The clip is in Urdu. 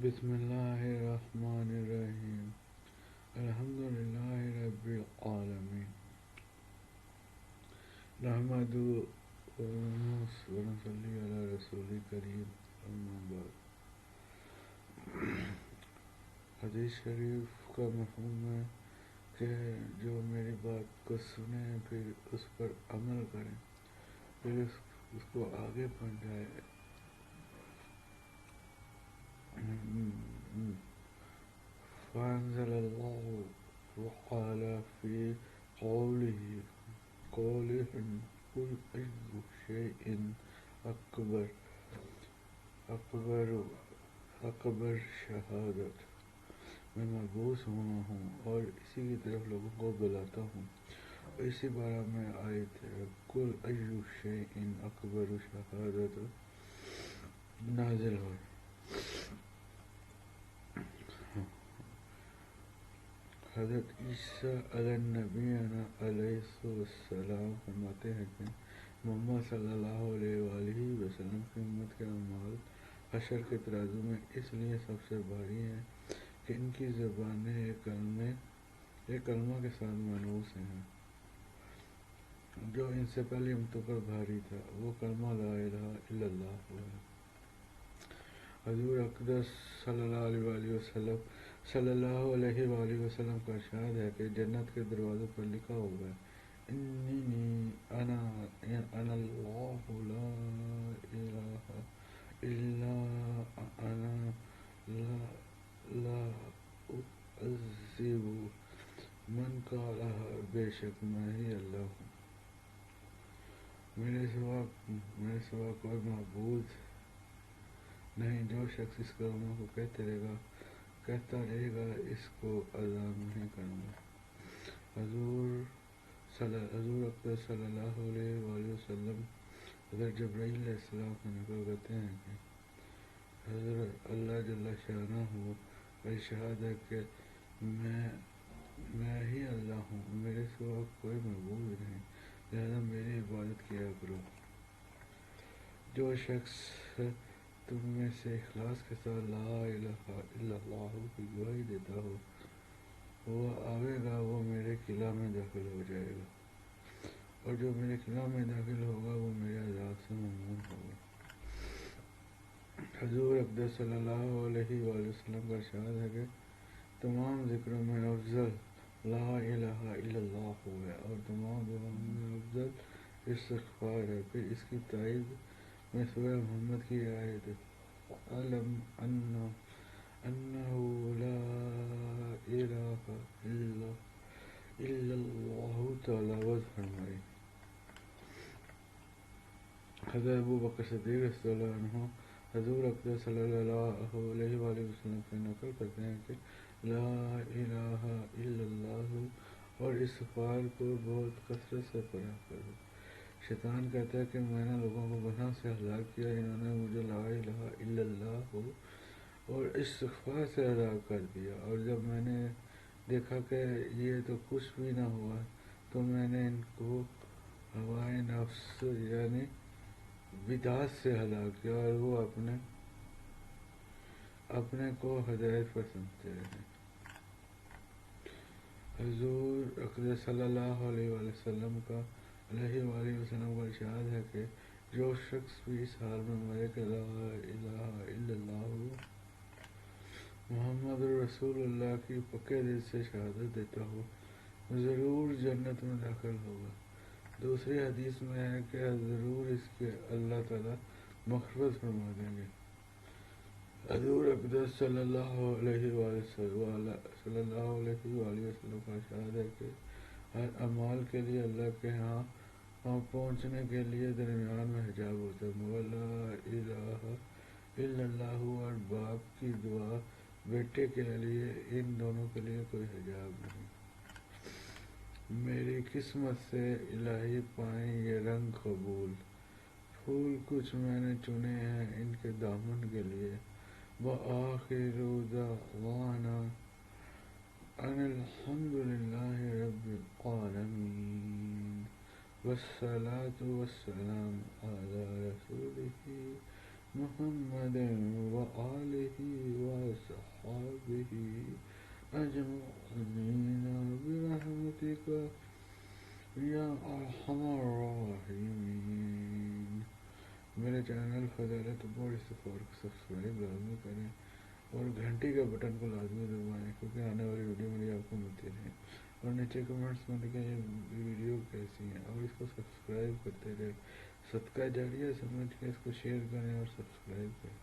بسم اللہ الرحمن الرحیم الحمد للہ رب العالمین نحمدہ ونصلی علی رسول کریم اما بعد۔ حدیث شریف کا مفہوم ہے کہ جو میری بات کو سنیں پھر اس پر عمل کریں، پھر اس کو آگے پہنچائے۔ فانزل اللہ وقال فی قوله قل ای شیء اکبر اکبر اکبر شہادت، میں مبعوث ہوا ہوں اور اسی کی طرف لوگوں کو بلاتا ہوں۔ اور اسی بارہ میں آیت ہے قل ای شیء اکبر شہادت نازل ہوئی۔ حضرت عیسیٰ علیہ نبینا علیہ السلام فرماتے ہیں کہ محمد صلی اللہ علیہ وآلہ وسلم کی امت کے اعمال حشر کے ترازو میں اس لیے سب سے بھاری ہیں کہ ان کی زبانیں ایک کلمہ کے ساتھ مانوس ہیں جو ان سے پہلی امتوں پر بھاری تھا، وہ کلمہ لا الہ الا اللہ ہے۔ حضور اقدس صلی اللہ علیہ وآلہ وسلم کا ارشاد ہے کہ جنت کے دروازوں پر لکھا ہوگا انی انا اللہ لا الہ الا انا لا اعذب من قالها، بے شک میں ہی اللہ ہوں، میرے سوا کوئی معبود نہیں۔ جو شخص اس کلمہ کو کہتا رہے گا اس کو عذاب نہیں کروں گا۔ حضور اقدس صلی اللہ علیہ وآلہ وسلم حضرت جبرائیل علیہ السلام سے نقل کرتے ہیں کہ حضرت اللہ جل شانہ کا ارشاد ہے کہ میں ہی اللہ ہوں، میرے سوا کوئی معبود نہیں، لہذا میری عبادت کیا کرو۔ جو شخص تم میں سے اخلاص کے ساتھ لا الہ الا اللہ کی گواہی دیتا ہو، وہ آئے گا، وہ میرے قلعہ میں داخل ہو جائے گا، اور جو میرے قلعہ میں داخل ہوگا وہ میرے عذاب سے مأمون ہوگا۔ حضور اقدس صلی اللہ علیہ وآلہ وسلم کا ارشاد ہے کہ تمام ذکروں میں افضل لا الہ الا اللہ ہے، اور تمام دعاؤں میں افضل استغفار ہے۔ پھر اس کی تائید میں سورہ محمد کی آیت اعلم انہ لا الہ الا اللہ تلاوت فرمائی۔ حضرت ابوبکر صدیق رضی اللہ عنہ حضور اقدس صلی اللہ علیہ وآلہ وسلم سے نقل کرتے ہیں کہ لا الہ الا اللہ اور استغفار کو بہت کثرت سے پڑھا کرو۔ شیطان کہتا ہے کہ میں نے لوگوں کو گناہ سے ہلاک کیا، انہوں نے مجھے لا الہ الا اللہ اور استغفار سے ہلاک کر دیا، اور جب میں نے دیکھا کہ یہ تو کچھ بھی نہ ہوا تو میں نے ان کو ہوائے نفس یعنی بدعت سے ہلاک کیا، اور وہ اپنے کو ہدایت پر سمجھتے رہے۔ حضور اقدس صلی اللہ علیہ وآلہ وسلم کا ارشاد ہے کہ جو شخص بھی اس حال میں مرے کہ لا الہ الا اللہ محمد رسول اللہ کی پکے دل سے شہادت دیتا ہو، ضرور جنت میں داخل ہوگا۔ دوسری حدیث میں ہے کہ ضرور اس کی اللہ تعالیٰ مغفرت فرما دیں گے۔ حضور اقدس صلی اللہ علیہ وآلہ وسلم کا ارشاد ہے کہ ہر اعمال کے لیے اللہ کے ہاں پہنچنے کے لیے درمیان میں حجاب ہوتا ہے، مگر لا الہ الا اللہ اور باپ کی دعا بیٹے کے لیے، ان دونوں کے لیے کوئی حجاب نہیں۔ میری قسمت سے الہی پائیں یہ رنگ قبول، پھول کچھ میں نے چنے ہیں ان کے دامن کے لیے۔ وآخر دعوانا ان الحمد للہ رب العالمین والصلاة والسلام علی رسولہ محمد وآلہ أجمعين برحمتك یا ارحم الراحمین۔ میرے چینل فضیلت بوائس فور کو سبسکرائب لازمی کریں اور گھنٹی کے بٹن کو لازمی دبائیں کیونکہ آنے والی ویڈیو میری آپ کو ملتی رہے، اور نیچے کمنٹس میں لکھیں یہ ویڈیو کیسی ہیں، اور اس کو سبسکرائب کرتے رہے، صدقہ جاریہ سمجھ کے اس کو شیئر کریں اور سبسکرائب کریں۔